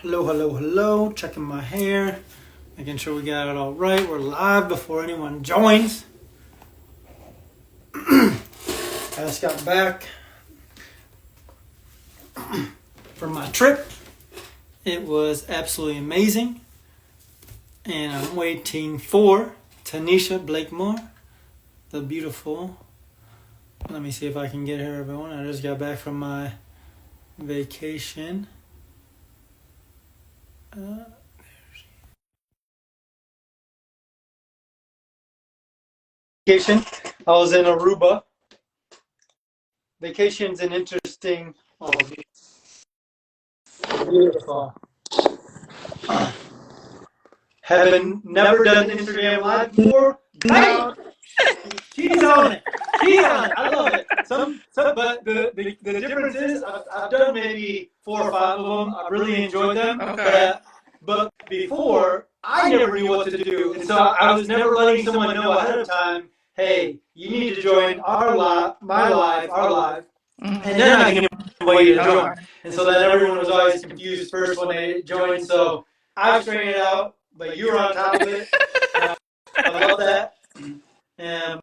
Hello, hello, hello. Checking my hair, making sure we got it all right. We're live before anyone joins. I just got back from my trip. It was absolutely amazing. And I'm waiting for Tanisha Blakemore, the beautiful. Let me see if I can get her, everyone. I just got back from my vacation. Vacation. I was in Aruba. Vacation's an interesting. Oh, beautiful. Haven't never done Instagram Live before. Bam! She's on it. She's on it. I love it. But the difference is I've done maybe 4 or 5 of them. I really enjoyed them. Okay. But before, I never knew what to do. And so I was never letting someone know ahead of time, hey, you need to join our live, our live, and then I can invite you to join. And so then everyone was always confused first when they joined. So I've straightened it out, but you were on top of it. I love that. Um,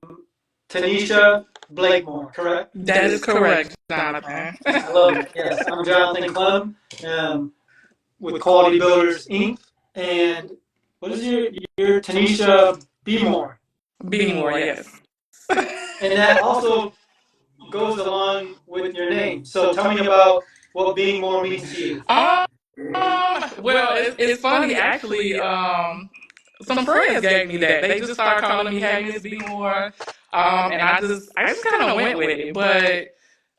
Tanisha Blakemore, correct? That is correct, Jonathan. I love it. Yes, I'm Jonathan Clem with Quality Builders Inc. And what is your Tanisha Be More? Be more, yes. And that also goes along with your name. So tell me about what being more means to you. It's funny actually. Some friends gave me that. They just started calling me, "Hey, Miss Be More," and I just kind of went with it. But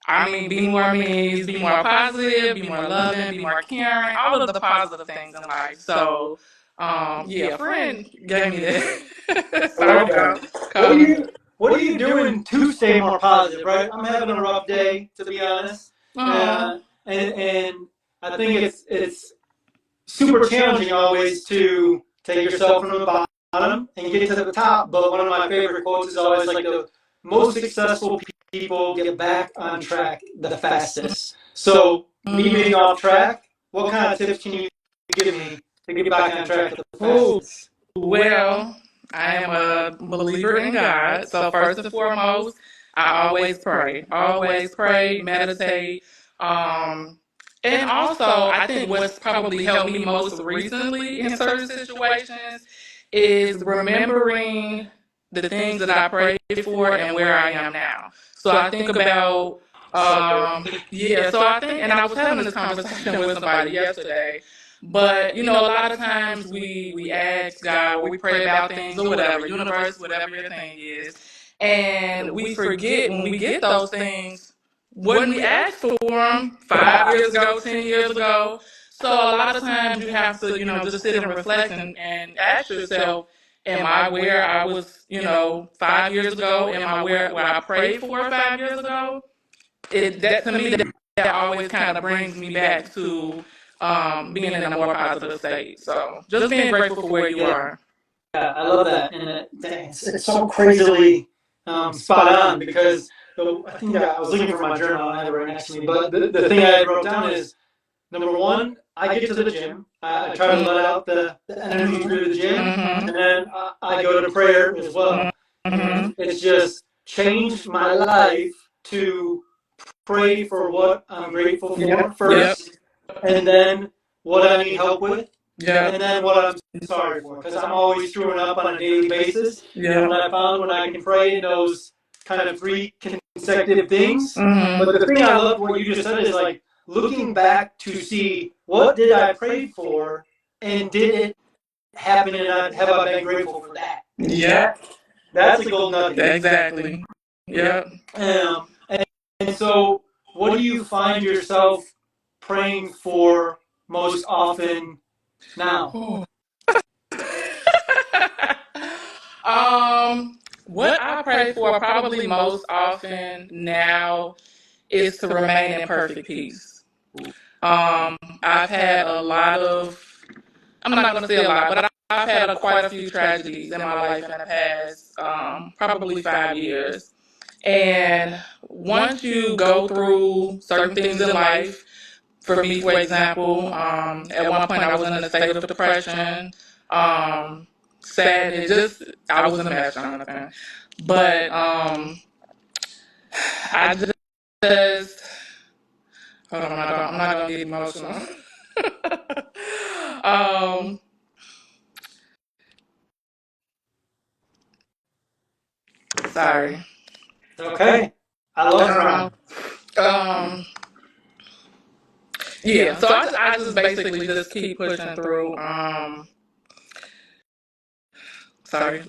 I mean, be more means be more positive, be more loving, be more caring, all of the positive things in life. So, yeah, a friend gave me that. I love Sorry, that. y'all. What are Calling me. you what are you doing to stay more positive, right? I'm having a rough day, to be honest. Oh, And I think it's super challenging always to take yourself from the bottom and get to the top. But one of my favorite quotes is always like the most successful people get back on track the fastest. So me being off track, what kind of tips can you give me to get back on track the oh, fastest? well, I am a believer in God. So first and foremost, I always pray, meditate. Um, and also, I think what's probably helped me most recently in certain situations is remembering the things that I prayed for and where I am now. So I think about, So good. yeah, so I think, and I was having this conversation with somebody yesterday, but a lot of times we ask God, or we pray about things or whatever, universe, whatever your thing is, and we forget when we get those things when we asked for them 5 years ago, 10 years ago. So a lot of times you have to, just sit and reflect and ask yourself, am I where I was, 5 years ago? Am I where I prayed for 5 years ago? That to me that always kind of brings me back to being in a more positive state. So just being grateful for where you Yeah, are. I love that, and it's so crazily spot on because I think I was looking for my journal. I have it right next to me, but the thing I wrote down is number one, I get to the gym. I try to let out the energy through the gym, Mm-hmm. and then I go to prayer as well. And Mm-hmm. it's just changed my life to pray for what I'm grateful for Yep. Yep. first, and then what I need help with, and Yep. then what I'm sorry for, because I'm always screwing up on a daily basis. And Yep. when I found when I can pray in those kind of three consecutive things, but Mm-hmm. the thing I love what you just said is like looking back to see what did I pray for, and did it happen, and have I been grateful for that? And Yep. that's a gold nugget. Exactly. Yep. And so, what do you find yourself praying for most often now? What I pray for probably most often now is to remain in perfect peace. I've had a lot of, I'm not going to say a lot, but I've had quite a few tragedies in my life in the past, probably 5 years. And once you go through certain things in life, For me, for example, at one point I was in a state of depression, sadness, just I was in a mess, Jonathan. But I just hold on, I'm not gonna get emotional. um, sorry. Okay. I love crying. Um, yeah. So I just basically just keep pushing through. Sorry.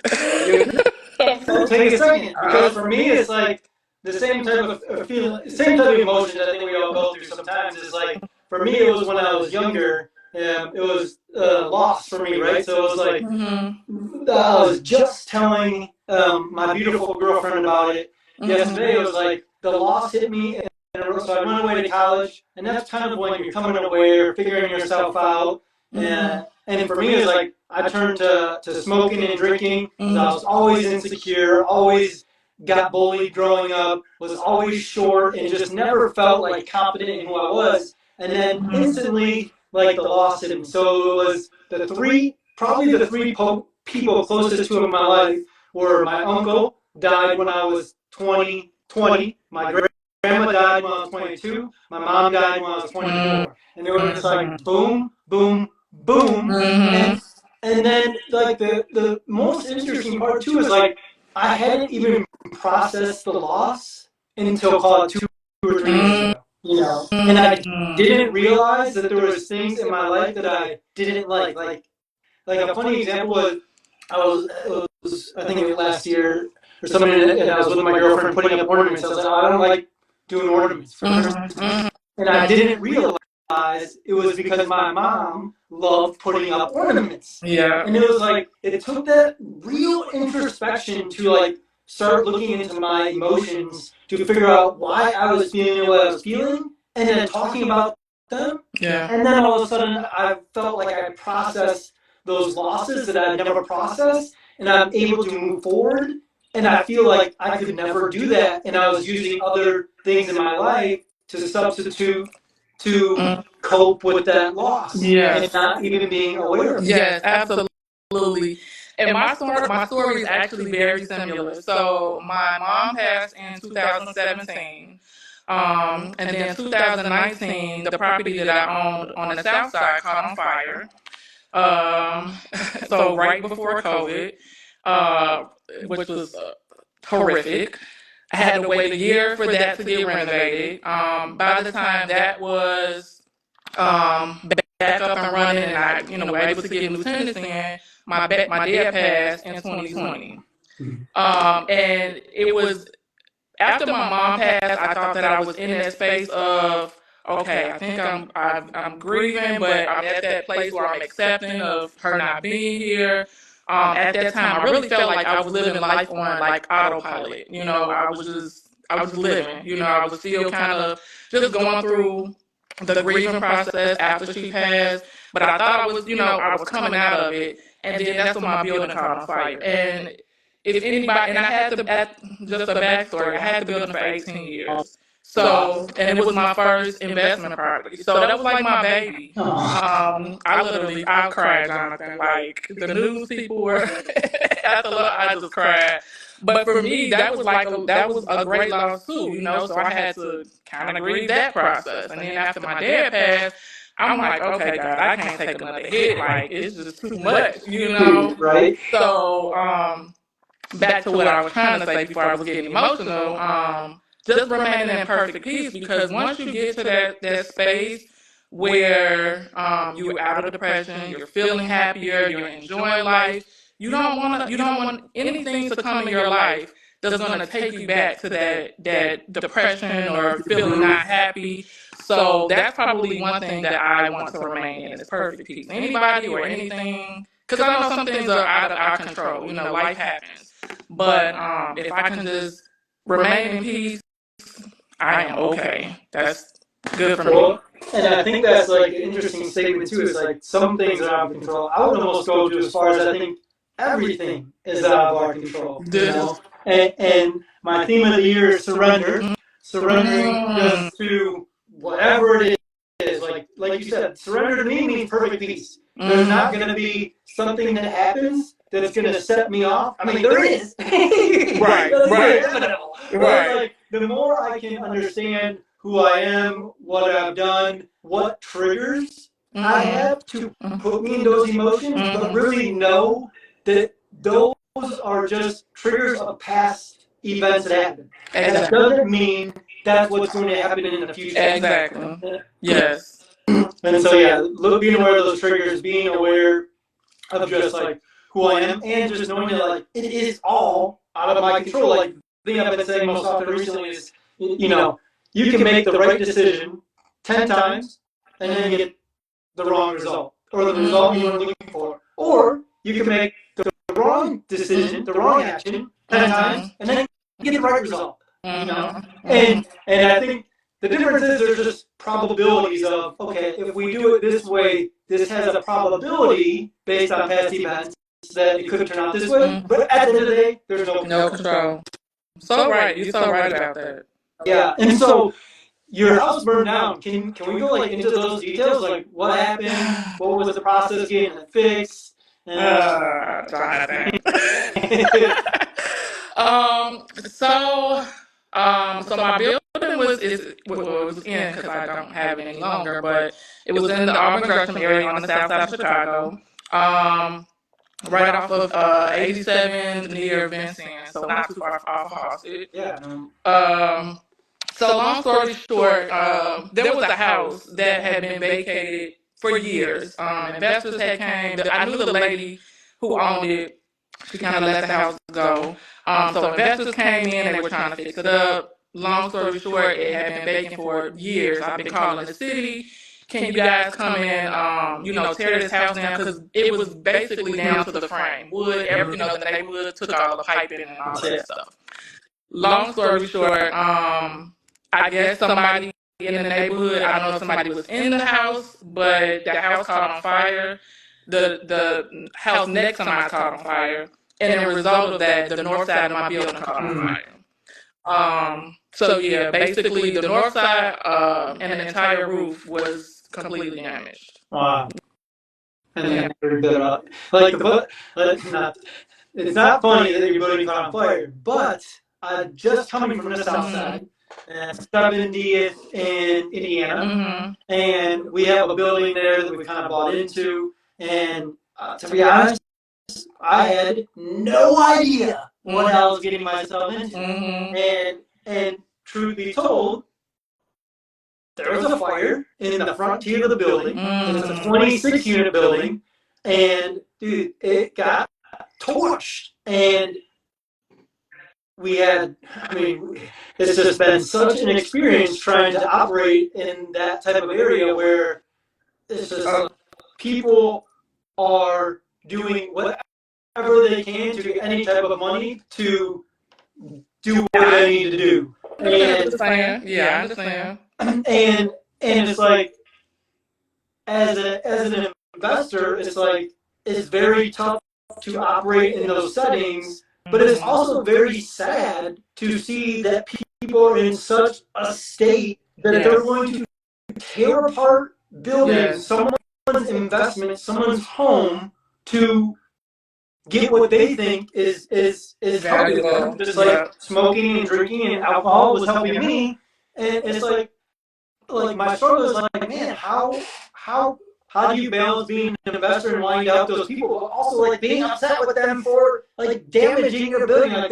Take a second, because for me it's like the same type of feeling, same type of emotions I think we all go through sometimes. Is like for me it was when I was younger. It was loss for me, right? So it was like I was just telling my beautiful girlfriend about it yesterday. It was like the loss hit me, and so I went away to college, and that's kind of when you're coming aware, figuring yourself out, and for me, it's like I turned to smoking and drinking because I was always insecure, always got bullied growing up, was always short, and just never felt like confident in who I was. And then instantly, like the loss hit me. So it was probably the three people closest to him in my life were my uncle died when I was 20, my grandma died when I was 22, my mom died when I was 24, and they were just like boom, boom, boom, and then like the most interesting part too is like I hadn't even processed the loss until call it 2 or 3 years ago, and I didn't realize that there was things in my life that I didn't like a funny example was I think it was last year or something, and I was with my girlfriend putting up ornaments. I was like, oh, I don't like doing ornaments for Christmas, and I didn't realize it was because my mom loved putting up ornaments. Yeah. And it was like it took that real introspection to like start looking into my emotions to figure out why I was feeling what I was feeling, and then talking about them. Yeah. And then all of a sudden, I felt like I processed those losses that I never processed, and I'm able to move forward. And I feel like I could never do that, and I was using other things in my life to substitute to cope with that loss, and not even being aware of it. Yes, absolutely. And my story is actually very similar. So my mom passed in 2017. And then 2019, the property that I owned on the south side caught on fire. Um, so right before COVID, uh, which was horrific. I had to wait a year for that to get renovated. By the time that was back up and running, and I, were able to get new tenants in, my dad passed in 2020. And it was after my mom passed, I thought that I was in that space of, okay, I think I'm grieving, but I'm at that place where I'm accepting of her not being here. At that time, I really felt like I was living life on like autopilot. I was living. I was still kind of just going through the grieving process after she passed. But I thought I was coming out of it, and then that's when my building caught on fire. And if anybody, and I had just a backstory, I had the building for 18 years. So, and it was my first investment property. So that was like my baby. I cried, Jonathan. Like the news people were, I just cried. But for me, that was a great loss too, So I had to kind of grieve that process. And then after my dad passed, I'm like, okay, God, I can't take another hit. Like it's just too much. Right? So, back to what I was trying to say before I was getting emotional, just remaining in perfect peace, because once you get to that space where you're out of depression, you're feeling happier, you're enjoying life, you don't want anything to come in your life that's gonna take you back to that depression or feeling not happy. So that's probably one thing that I want to remain in, is perfect peace. Anybody or anything, because I know some things are out of our control. Life happens. But if I can just remain in peace, I am okay. That's good for me. Well, and I think that's like an interesting statement too. Is like some things are out of control. I would almost go to as far as I think everything is out of our control. And my theme of the year is surrender. Surrendering just to whatever it like you said, surrender to me means perfect peace. There's not going to be something that happens that's going to set me off. I mean, there is. Right. Inevitable. Right. But like, the more I can understand who I am, what I've done, what triggers I have to put me in those emotions, but really know that those are just triggers of past events that happened. Exactly. That doesn't mean that's what's going to happen in the future. Exactly. Yes. And so, yeah, being aware of those triggers, being aware of just like who I am, and just knowing that like it is all out of my control. Like the thing I've been saying most often recently is, you can make the right decision 10 times and then get the wrong result, or the result you weren't looking for. Or you can make the wrong decision, the wrong action 10 times and then get the right result. And I think the difference is there's just probabilities of, okay, if we do it this way, this has a probability based on past events that it could turn out this way. But at the end of the day, there's no control. So right, you're so right about that. Yeah, and so your house burned down. Can we go like into those details? Like what happened? What was the process getting it fixed? Jonathan. So my building was in, because I don't have it any longer, but it was in the Auburn Gresham area on the south side of Chicago, right off of 87th near Vincent, so not too far off of Hostage. Yeah. So long story short, there was a house that had been vacated for years. Investors had came. I knew the lady who owned it. She kind of let the house go. So investors came in. They were trying to fix it up. Long story short, it had been vacant for years. I've been calling the city. Can you guys come in, tear this house down? Because it was basically down to the frame. Wood, the neighborhood took all the piping and all that stuff. Long story short, I guess somebody in the neighborhood, I don't know if somebody was in the house, but the house caught on fire. The house next to mine caught on fire. And as a result of that, the north side of my building caught on fire. So yeah, basically the north side and the entire roof was completely damaged. Wow. And then it's not funny that your building caught on fire, but just coming from the south side, 70th in Indiana, and we have a building there that we kind of bought into, and to be honest, I had no idea what I was getting myself into. And truth be told, there was a fire in the front tier of the building. It's a 26-unit building, and dude, it got torched. And it's just been such an experience trying to operate in that type of area where it's just people are doing whatever they can to get any type of money to do what they need to do. I understand. And it's like, as an investor, it's like it's very tough to operate in those settings, but it's also very sad to see that people are in such a state that they're going to tear apart buildings, someone's investment, someone's home, to get what they think is helping them. Just like smoking and drinking and alcohol was helping me, and it's like my struggle is like, man, how do you balance being an investor and wanting to help those people, but also like being upset with them for like damaging your building? Like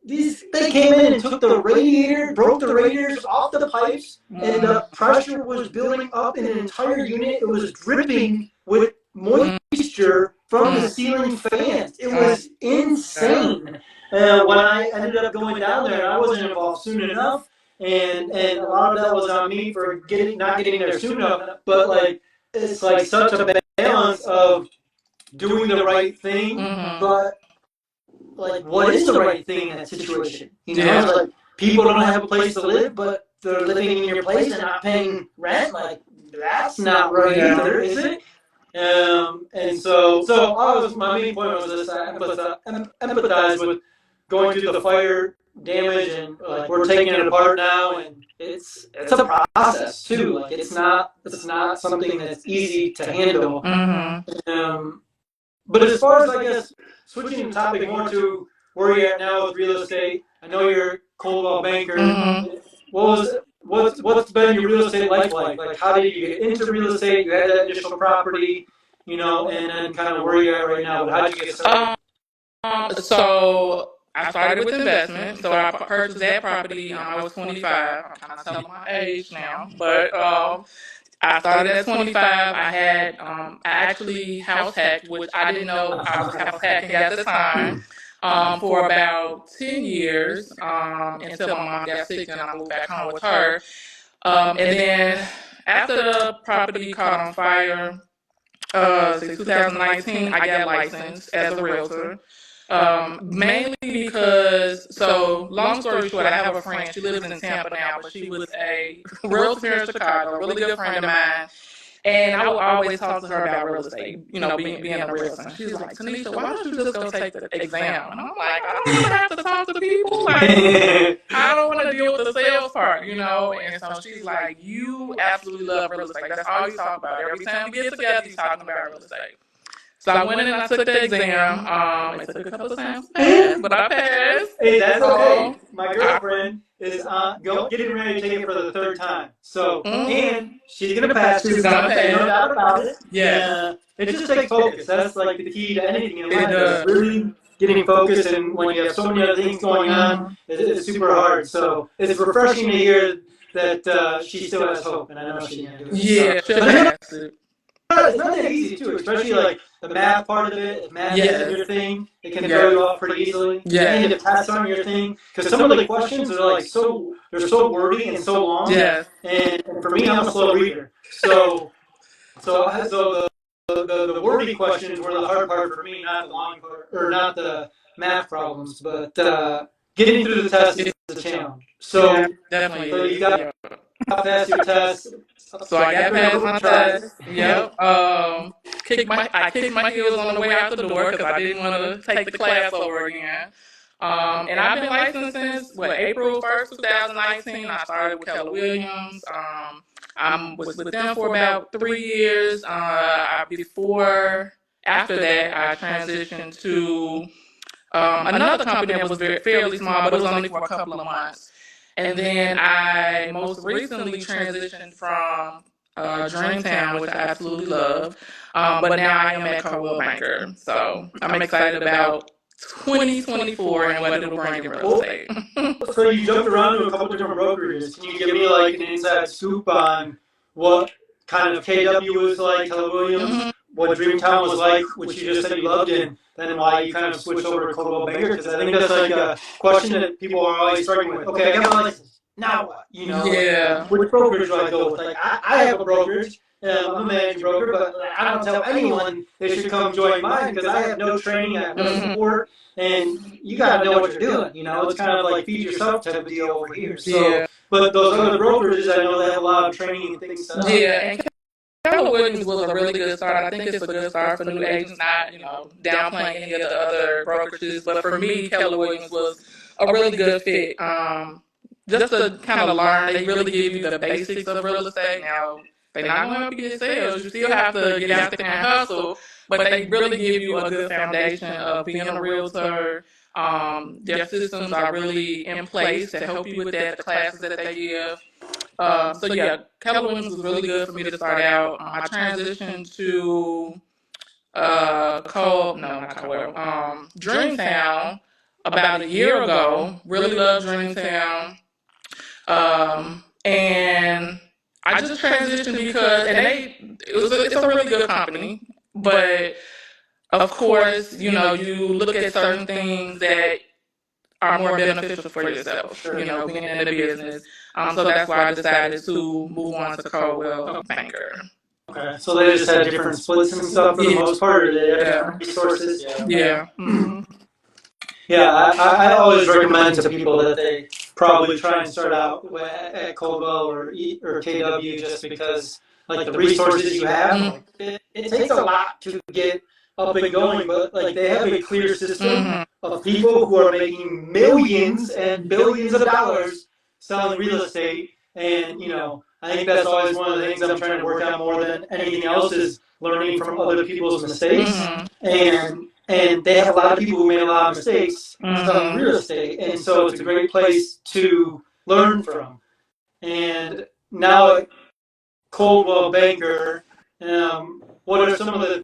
they came in and took the radiator, broke the radiators off the pipes, and the pressure was building up in an entire unit. It was dripping with moisture from the ceiling fans. It was insane. When I ended up going down there, I wasn't involved soon enough. And a lot of that was on me for not getting there soon enough. But like, it's like such a balance of doing the right thing, but like, what is the right thing in that situation? It's like people don't have a place to live, but they're living in your place and not paying rent. Like, that's not right either, is it? And so my main point was this: I empathize with going through the fire damage, and like we're taking it apart now, and it's a process too. Like it's not something that's easy to handle. But as far as I guess switching the topic more to where you're at now with real estate, I know you're a Coldwell banker. What's been your real estate life like? Like how did you get into real estate? You had that initial property, and then kind of where you're at right now. But how did you get started? So I started with investment. So I purchased that property. I was 25. I'm kind of telling my age now, but I started at 25. I actually house hacked, which I didn't know I was house hacking at the time, for about 10 years, until my mom got sick and I moved back home with her. And then after the property caught on fire, 2019, I got licensed as a realtor. Mainly because, so long story short, I have a friend. She lives in Tampa now, but she was a realtor here in Chicago, a really good friend of mine. And I would always talk to her about real estate, being a realtor. She's like, Tanisha, why don't you just go take the exam? And I'm like, I don't want to have to talk to people. Like, I don't want to deal with the sales part. And so she's like, you absolutely love real estate. That's all you talk about. Every time we get together, you're talking about real estate. So I went in and I took the exam. It took a couple of times to pass, but I passed. Hey, that's okay. My girlfriend is getting ready to take it for the third time. So, and she's going to pass. She's going to pass. No doubt about it. Yeah. It just takes focus. That's like the key to anything in life. Is really getting focused, and when you have so many other things going on, it's super hard. So it's refreshing to hear that she still has hope, and I know she can do it. Yeah, so, it's not that easy too, especially like the math part of it. If math isn't your thing, it can throw you off pretty easily. Yeah. And if tests aren't your thing, because some of the questions are like they're so wordy and so long. Yeah. And for me, I'm a slow reader, so the wordy questions were the hard part for me, not the long part, or not the math problems, but getting through the test is a challenge. So, definitely. So you got to pass your test. So I got past my test. Yep. I kicked my heels on the way out the door because I didn't want to take the class over again. And I've been licensed since April 1st, 2019. I started with Keller Williams. I was with them for about 3 years. After that, I transitioned to another company that was fairly small, but it was only for a couple of months. And then I most recently transitioned from Dreamtown, which I absolutely love. But now I am at Coldwell Banker. So I'm excited about 2024 and what it'll bring in real estate. So you jumped around to a couple different brokerages. Can you give me like an inside scoop on what kind of KW was like, Keller Williams, what Dreamtown was like, which you just said you loved, and then why you kind of switched over to Coldwell Banker? Because I think that's like a question that people are always struggling with. Okay, I got my license. Now what? Yeah. Which brokerage do I go with? Like I have a brokerage. I'm a managing broker, but I don't tell anyone they should come join mine because I have no training, I have no support, and you got to know what you're doing. It's kind of like feed yourself type of deal over here. So, but those other brokerages, I know they have a lot of training and things set up. Yeah, and Keller Williams was a really good start. I think it's a good start for new agents, not, downplaying any of the other brokerages. But for me, Keller Williams was a really good fit. Just to kind of learn, they really give you the basics of real estate. Now, they're not going to help you get sales. You still have to get out there and hustle. But they really give you a good foundation of being a realtor. Their systems are really in place to help you with that, the classes that they give. Keller Williams was really good for me to start out. I transitioned to Dreamtown about a year ago. Really love Dreamtown. And I just transitioned because, it's a really good company, but of course, you look at certain things that are more beneficial for yourself, being in the business. So that's why I decided to move on to Coldwell Banker. Okay, so they just had different splits and stuff for the most part, or they have different resources? Yeah. Mm-hmm. Yeah, I always recommend to people that they probably try and start out at Coldwell or KW just because, like, the resources you have, like, it takes a lot to get up and going, but like they have a clear system Mm-hmm. of people who are making millions and billions of dollars selling real estate. And I think that's always one of the things I'm trying to work on more than anything else is learning from other people's mistakes. Mm-hmm. And they have a lot of people who made a lot of mistakes selling Mm-hmm. real estate, and so it's a great place to learn from. And now at Coldwell Banker, what are some of the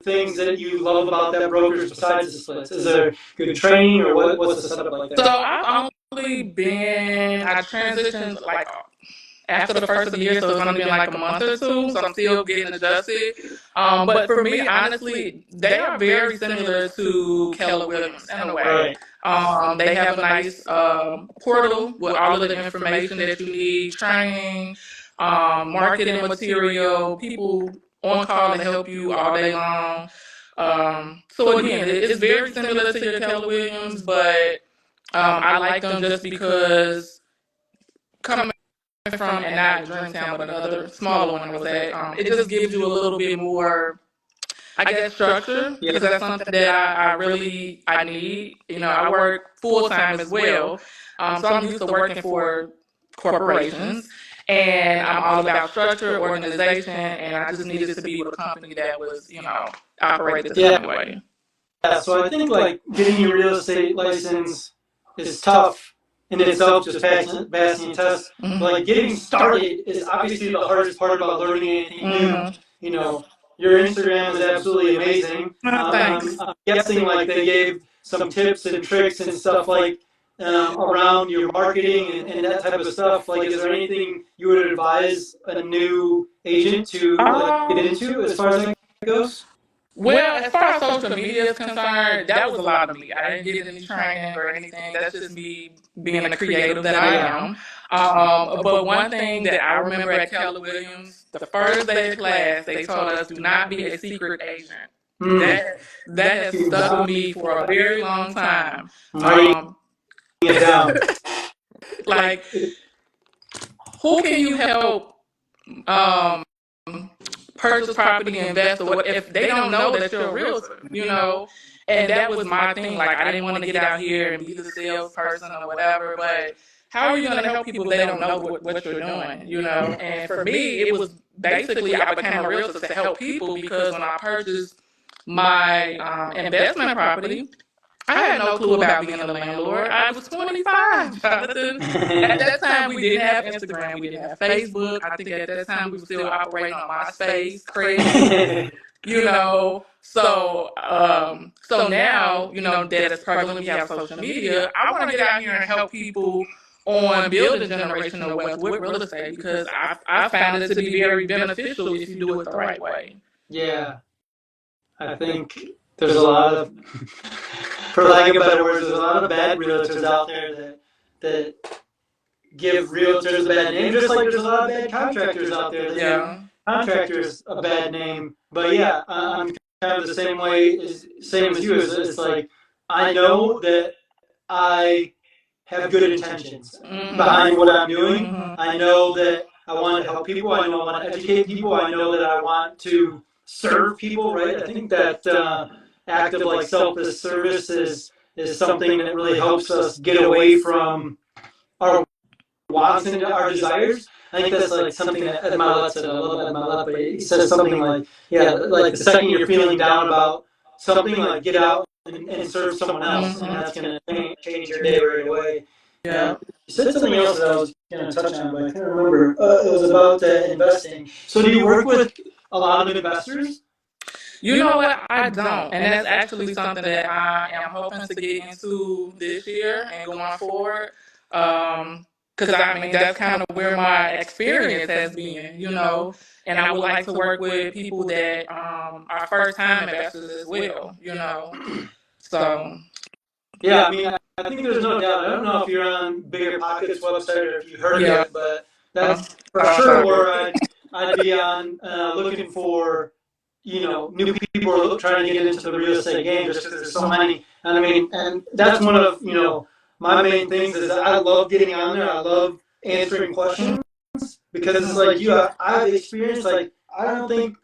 things that you love about that brokerage besides the splits? Is there good training, or what's the setup like So there? I've only been, I transitioned like after the first of the year, so it's only been like a month or two, so I'm still getting adjusted. But for me, honestly, they are very similar to Keller Williams in a way. Right. They have a nice portal with all of the information that you need, training, marketing material, people on call to help you all day long. So again, it's very similar to your Keller Williams, but I like them just because coming from, and not Dreamtown, but another smaller one I was at, it just gives you a little bit more, I guess, structure, because that's something that I need. I work full time as well, so I'm used to working for corporations, and I'm all about structure, organization, and I just needed to be with a company that was, operated the same way. Yeah, so I think like getting your real estate license is tough in itself, just passing a test. But like getting started is obviously the hardest part about learning anything new. Mm-hmm. You know, your Instagram is absolutely amazing. Thanks. I'm guessing like they gave some tips and tricks and stuff like around your marketing and that type of stuff. Like, is there anything you would advise a new agent to get into as far as that goes? Well, as far as social media is concerned, that was a lot of me. I didn't get any training or anything. That's just me being the creative that I am. But one thing that I remember at Keller Williams, the first day of class, they told us, do not be a secret agent. Mm. That has stuck with me for a very long time. Writing it down. Like, who can you help um, purchase property, invest, or what if they don't know that you're a realtor? And that was my thing. Like, I didn't want to get out here and be the salesperson or whatever, but how are you going to help people if they don't know what you're doing? And for me, it was basically, I became a realtor to help people, because when I purchased my investment property, I had no clue about being a landlord. I was 25, Jonathan. At that time, we didn't have Instagram. We didn't have Facebook. I think at that time, we were still operating on MySpace, Craigslist. So now, that it's prevalent, we have social media. I want to get out here and help people on building generational wealth with real estate, because I found it to be very beneficial if you do it the right way. Yeah, I think there's a lot of, for lack of better words, there's a lot of bad realtors out there that give realtors a bad name, just like there's a lot of bad contractors out there that give contractors a bad name. But yeah, I'm kind of the same way, same as you. It's like I know that I have good intentions behind what I'm doing. I know that I want to help people. I know I want to educate people. I know that I want to serve people. Right. I think that act of like selfless service is something that really helps us get away from our wants and our desires. I think that's like something that Ed Milet said. I love Ed Milet, but he says something like, yeah, like the second you're feeling down about something, like get out and serve someone else, and that's going to change your day right away. Yeah. You said something else that I was going to touch on, but I can't remember. It was about investing. So do you work with a lot of investors? You know what? I don't. And that's actually something that I am hoping to get into this year and going forward. Because I mean, that's kind of where my experience has been. And I would like to work with people that are first time investors as well. So, Yeah, I mean, I think there's no doubt. I don't know if you're on Bigger Pockets website or if you heard of it, but that's for sure where I'd be on looking for, new people who are trying to get into the real estate game, just because there's so many. And I mean, and that's one of, my main things is I love getting on there. I love answering questions because it's like I've experienced, like, I don't think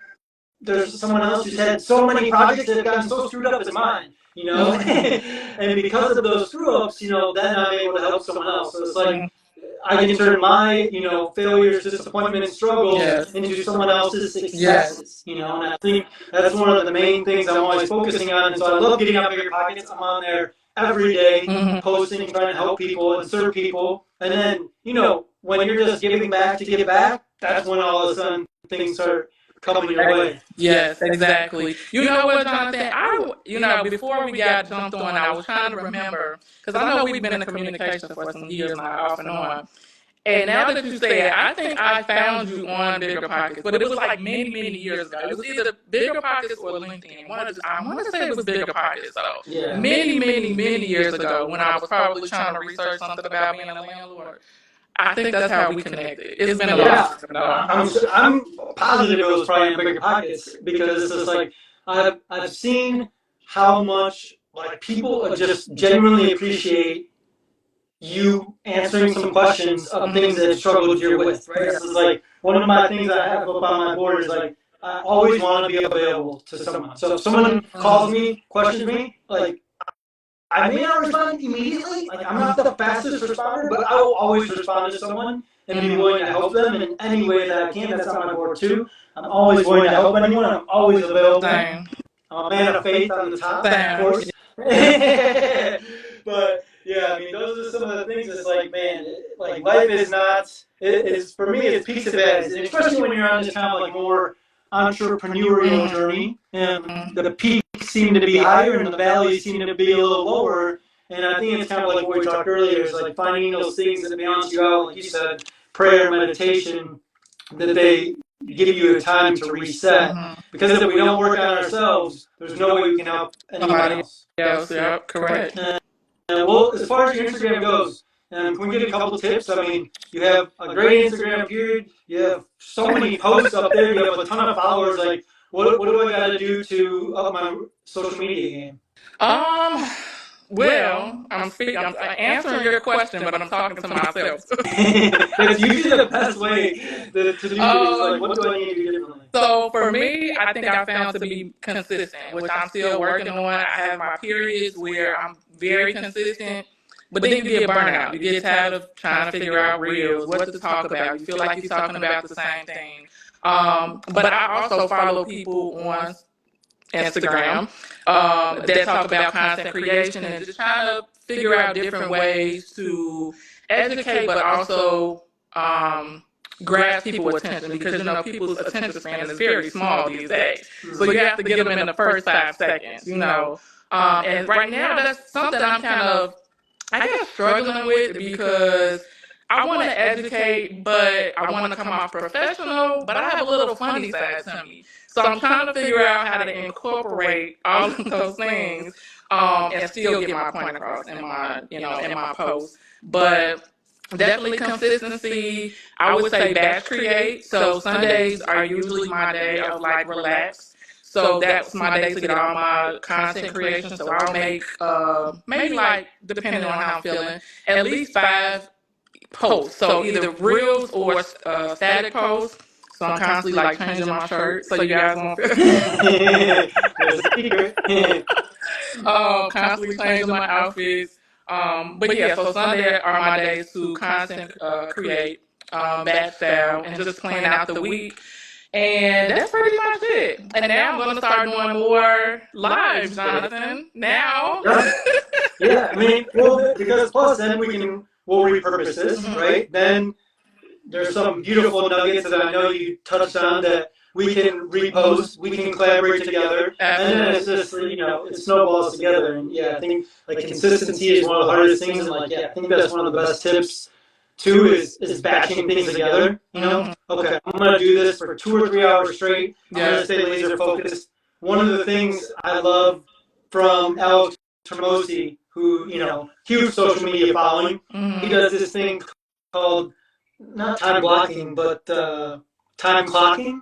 there's someone else who's had so many projects that have gotten so screwed up as mine, and because of those screw ups, then I'm able to help someone else. So it's like I can turn my, failures, disappointments, struggles into someone else's successes, and I think that's one of the main things I'm always focusing on. And so I love getting out bigger pockets. I'm on there every day, posting, trying to help people and serve people. And then, when you're just giving back to give back, that's when all of a sudden things start coming your way. Yes, exactly. You know what, Jonathan? Before we got jumped on, I was trying to remember, because I know we've been in communication for some years now, off and on. And now that you say it, I think I found you on Bigger Pockets, but it was like many, many years ago. It was either Bigger Pockets or LinkedIn. I want to say it was Bigger Pockets, though. Yeah. Many, many, many years ago, when I was probably trying to research something about being a landlord. I think that's how we connected. It's been a long time. I'm positive it was probably in Bigger Pockets because it's just like I've seen how much like people just genuinely appreciate you answering some questions of things that struggled you're with, right? This is like one of my things I have up on my board is like I always want to be available to someone. So if someone calls me, questions me, like I may not respond immediately. Like I'm not the fastest responder, but I will always respond to someone and be willing to help them in any way that I can. That's on my board too. I'm always willing to help anyone. I'm always available. I'm a man of faith on the top, of course. But yeah, I mean, those are some of the things. It's like, man, like life is not. It is for me. It's peaks and valleys, and especially when you're on this kind of like more entrepreneurial journey, and the peaks seem to be higher and the valleys seem to be a little lower. And I think it's kind of like what we talked earlier. Is like finding those things that balance you out, like you said, prayer, meditation, that they give you a time to reset. Because if we don't work on ourselves, there's no way we can help anyone else. Yes, yep, correct. Well, as far as your Instagram goes, can we get a couple tips? I mean, you have a great Instagram period. You have so many posts up there. You have a ton of followers. Like, what do I got to do to up my social media game? Well, I'm answering your question, but I'm talking to myself. It's usually the best way to do it. Is like, what do I need to do differently? So for me, I think I found to be consistent, which I'm still working on. I have my periods where I'm very consistent, but then you get burnout. You get tired of trying to figure out reels, what to talk about. You feel like you're talking about the same thing. But I also follow people on Instagram that talk about content creation and just trying to figure out different ways to educate, but also grasp people's attention, because people's attention span is very small these days. So you have to get them in the first 5 seconds, and right now that's something I'm kind of, I guess, struggling with, because I want to educate, but I want to come off professional, but I have a little funny side to me. So I'm trying to figure out how to incorporate all of those things and still get my point across in my post. But definitely consistency. I would say batch create. So Sundays are usually my day of like relax. So that's my day to get all my content creation. So I'll make maybe, like, depending on how I'm feeling, at least 5 posts. So either reels or static posts. So I'm constantly like changing my shirt, so you guys won't feel. There's a secret. Constantly changing my outfits. But yeah, so Sunday are my days to content create, batch style, and just plan out the week. And that's pretty much it. And now I'm going to start doing more live, Jonathan. Now. Yeah, I mean, well, because plus then we'll repurpose this, right? Then there's some beautiful nuggets that I know you touched on that we can repost, we can collaborate together, and then it's just, it snowballs together. And yeah, I think like consistency is one of the hardest things, and like, yeah, I think that's one of the best tips too is batching things together. Okay, I'm gonna do this for 2 or 3 hours straight. I'm gonna stay laser focused. One of the things I love from Alex Hermosi, who, huge social media following, he does this thing called not time blocking, but time clocking.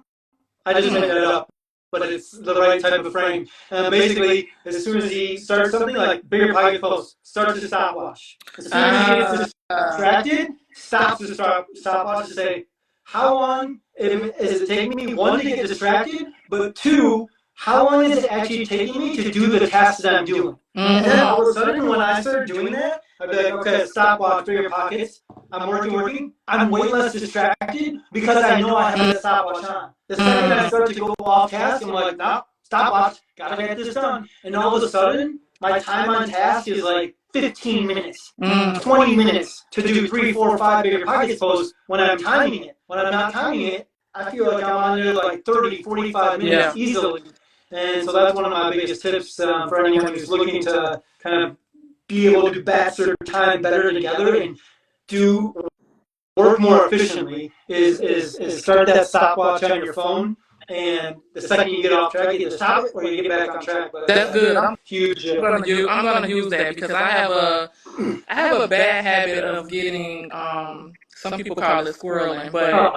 I just made that up, but it's the right type of frame. Basically, as soon as he starts something, like bigger pocket post, starts the stopwatch. As soon as he gets distracted, stops the stopwatch to say, how long is it taking me, one, to get distracted, but two, how long is it actually taking me to do the tasks that I'm doing? And then all of a sudden, when I started doing that, I'd be like, okay, stopwatch, bigger pockets. I'm working. I'm way less distracted because I know I have that stopwatch on. The second I start to go off task, I'm like, nope, stopwatch, gotta get this done. And all of a sudden, my time on task is like 15 minutes, 20 minutes to do 3, 4, 5 bigger pockets posts when I'm timing it. When I'm not timing it, I feel like I'm on there like 30, 45 minutes easily. And so that's one of my biggest tips for anyone who's looking to kind of be able to batch their time better together and do work more efficiently is start that stopwatch on your phone. And the second you get off track, either stop it or you get back on track. But that's good. Huge. I'm gonna use that because I have a bad habit of getting some people call it squirreling, but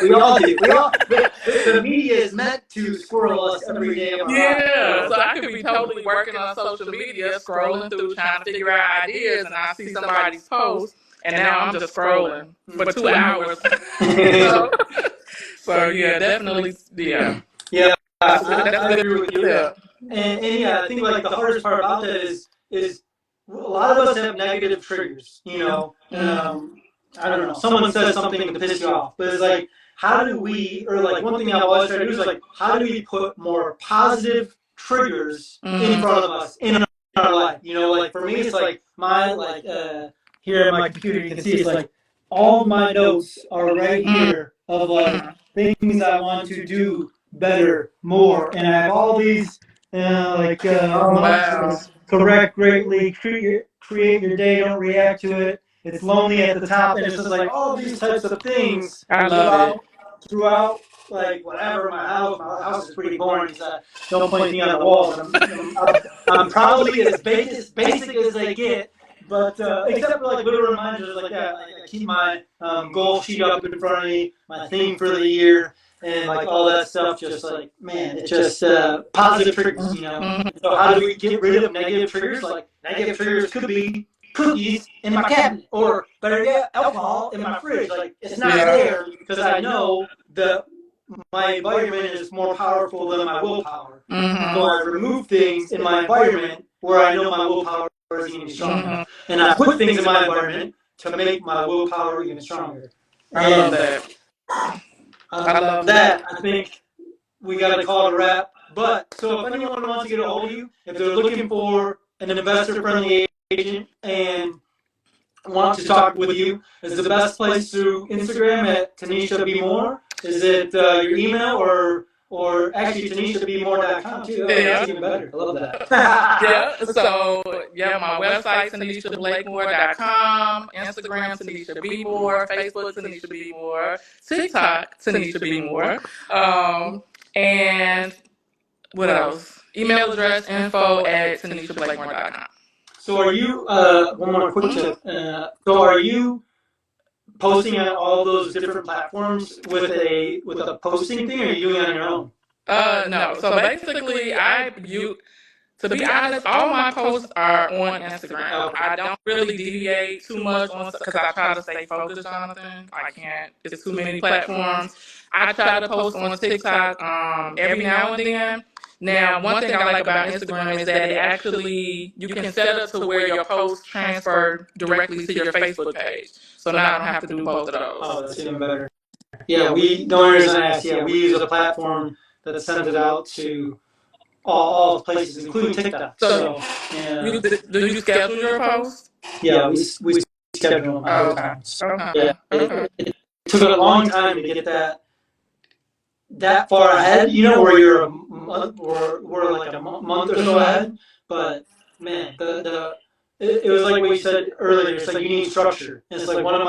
we all do. The media is meant to squirrel us every day of our lives. So I could be totally working on social media, scrolling through, trying to figure out ideas, and I see somebody's post, and now I'm just scrolling for 2 hours. So yeah, definitely, yeah. I agree with you. Yeah. And yeah, I think like the hardest part about that is a lot of us have negative triggers. I don't know. Someone says something to piss you off, but it's like, how do we, or like one thing I've always tried to do is like, how do we put more positive triggers in front of us in our life? Like for me, it's like here on my computer, you can see it's like all my notes are right here of like things I want to do better, more, and I have all these correct greatly, create your day, don't react to it. It's lonely at the top, and it's just like all these types of things throughout like whatever my house is pretty boring, so don't point me on the wall. I'm probably as basic as they get, but except for like little reminders like that. Like I keep my goal sheet up in front of me, my theme for the year, and like all that stuff. Just like man, it's just positive triggers, So how do we get rid of negative triggers? Like negative triggers could be cookies in my cabinet, or better yet, alcohol in my fridge. Like it's not there because I know that my environment is more powerful than my willpower. So I remove things in my environment where I know my willpower is even stronger, and I put things in my environment to make my willpower even stronger. I love that. I love that. I think we got to call it a wrap. But so if anyone wants to get a hold of you, if they're looking for an investor-friendly agent and want to talk with you, is the best place through Instagram at Tanisha B. Moore? Is it your email or actually TanishaBmore.com too? That's even better. I love that. So my website TanishaBlakemore.com, Instagram Tanisha B. Moore, Facebook Tanisha B. Moore, TikTok Tanisha B. Moore, and what else? Email address info@TanishaBlakemore.com. So are you, one more quick tip, so are you posting on all those different platforms with a posting thing, or are you doing it on your own? No. So basically, to be honest, all my posts are on Instagram. I don't really deviate too much because I try to stay focused, Jonathan. I can't. It's too many platforms. I try to post on TikTok every now and then. Now, one thing I like about Instagram is that you can set it to where your posts transfer directly to your Facebook page. So now I don't have to do both of those. Oh, that's even better. Yeah, the only reason I asked, we use a platform that sends it out to all places, including TikTok. So do you schedule your posts? Yeah, we schedule them. Yeah, it took a long time to get that far ahead, where you're a month or like a month or so ahead. But man, it was like what you said earlier. It's like you need structure. And it's like one of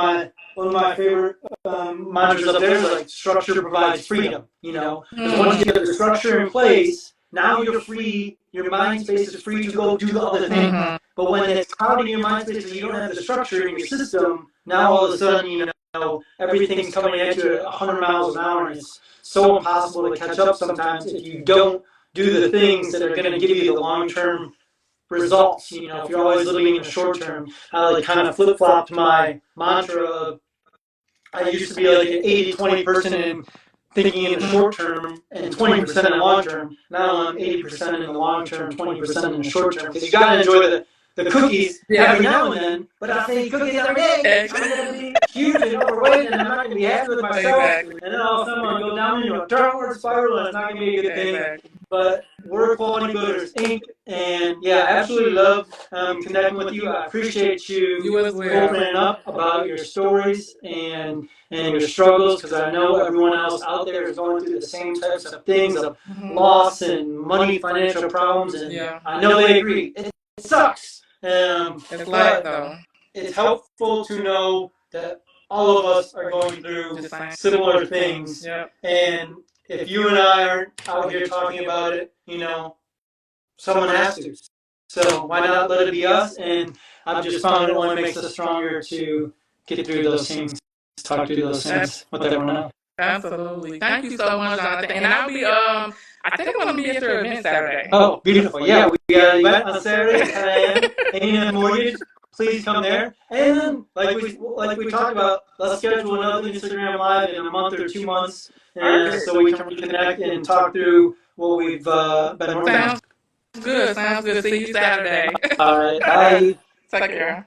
my favorite mantras up there is like structure provides freedom. Because once you get the structure in place, now you're free. Your mind space is free to go do the other thing. But when it's crowding your mind space and you don't have the structure in your system, now all of a sudden everything's coming at you at 100 miles an hour, and it's so impossible to catch up sometimes if you don't do the things that are going to give you the long-term results. If you're always living in the short term, I like kind of flip-flopped my mantra of I used to be like an 80-20 person and thinking in the short term and 20% in the long term. Now I'm 80% in the long term, 20% in the short term. Because you got to enjoy the cookies every now and then, but if I eat cookies every day, I'm going to be huge and overweight, and I'm not going to be happy with myself. Exactly. And then all of a sudden I'm going to go down into a downward spiral, and it's not going to be a good thing. Exactly. But we're Quality Builders Inc. And yeah, I absolutely love connecting with you. I appreciate You as well. opening up about your stories and your struggles, because I know everyone else out there is going through the same types of things of loss and money, financial problems, and Yeah. I know they agree. It sucks. It's life though. It's helpful to know that all of us are going through similar things. Yep. And if you and I aren't out here talking about it, someone has to. So why not let it be us? And I've just found it only makes us stronger to get through those things, talk through those things with everyone else. Absolutely. Thank you so much, Jonathan. And I'll be I think I'm gonna be at your event Saturday. Oh, beautiful. Yeah, we got an event on Saturday at 10 a.m. A&M Mortgage. Please come there. And then, like we talked about, let's schedule another Instagram Live in a month or 2 months, so we can reconnect and talk through what we've been working on. Sounds good. Sounds good. See you Saturday. All right. Bye. Take care.